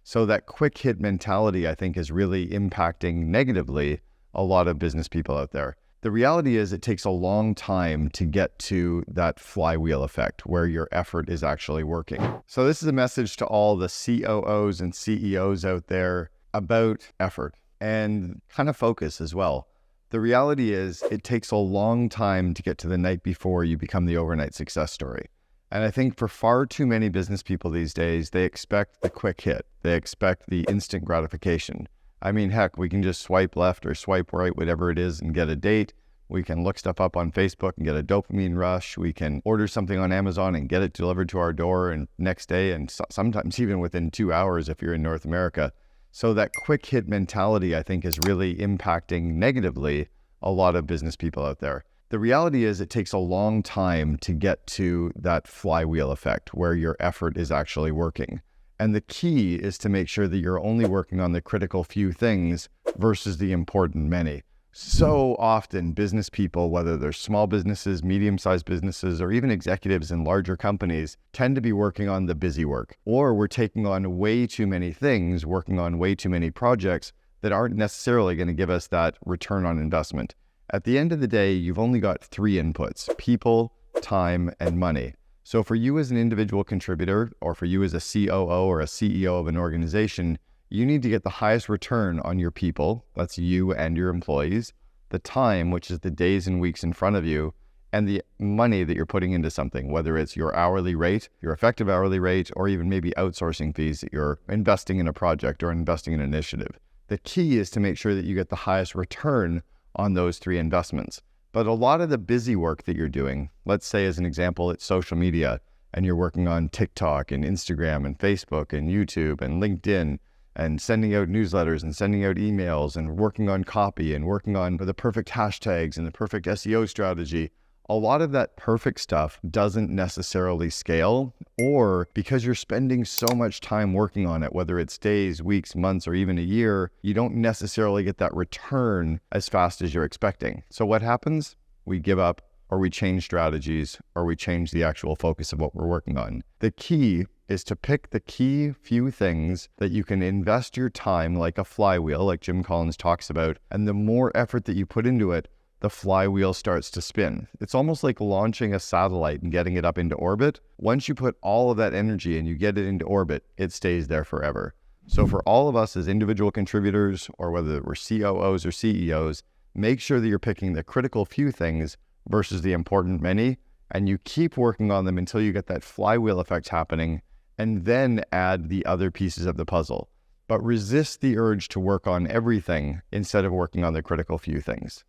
So that quick hit mentality, I think, is really impacting negatively a lot of business people out there. The reality is it takes a long time to get to that flywheel effect where your effort is actually working. So this is a message to all the COOs and CEOs out there about effort and kind of focus as well. The reality is it takes a long time to get to the night before you become the overnight success story. And I think for far too many business people these days, they expect the quick hit. They expect the instant gratification. I mean, heck, we can just swipe left or swipe right, whatever it is, and get a date. We can look stuff up on Facebook and get a dopamine rush. We can order something on Amazon and get it delivered to our door and next day, and sometimes even within 2 hours if you're in North America. So that quick hit mentality, I think, is really impacting negatively a lot of business people out there. The reality is it takes a long time to get to that flywheel effect where your effort is actually working. And the key is to make sure that you're only working on the critical few things versus the important many. So often business people, whether they're small businesses, medium-sized businesses, or even executives in larger companies, tend to be working on the busy work. Or we're taking on way too many things, working on way too many projects that aren't necessarily going to give us that return on investment. At the end of the day, you've only got 3 inputs: people, time, and money. So for you as an individual contributor, or for you as a COO or a CEO of an organization, you need to get the highest return on your people, that's you and your employees, the time, which is the days and weeks in front of you, and the money that you're putting into something, whether it's your hourly rate, your effective hourly rate, or even maybe outsourcing fees that you're investing in a project or investing in an initiative. The key is to make sure that you get the highest return on those 3 investments. But a lot of the busy work that you're doing, let's say as an example, it's social media, and you're working on TikTok and Instagram and Facebook and YouTube and LinkedIn and sending out newsletters and sending out emails and working on copy and working on the perfect hashtags and the perfect SEO strategy. A lot of that perfect stuff doesn't necessarily scale, or because you're spending so much time working on it, whether it's days, weeks, months, or even a year, you don't necessarily get that return as fast as you're expecting. So what happens? We give up, or we change strategies, or we change the actual focus of what we're working on. The key is to pick the key few things that you can invest your time like a flywheel, like Jim Collins talks about, and the more effort that you put into it, the flywheel starts to spin. It's almost like launching a satellite and getting it up into orbit. Once you put all of that energy and you get it into orbit, it stays there forever. So for all of us as individual contributors, or whether we're COOs or CEOs, make sure that you're picking the critical few things versus the important many, and you keep working on them until you get that flywheel effect happening, and then add the other pieces of the puzzle. But resist the urge to work on everything instead of working on the critical few things.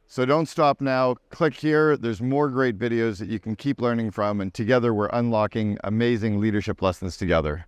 So don't stop now. Click here. There's more great videos that you can keep learning from, and together we're unlocking amazing leadership lessons together.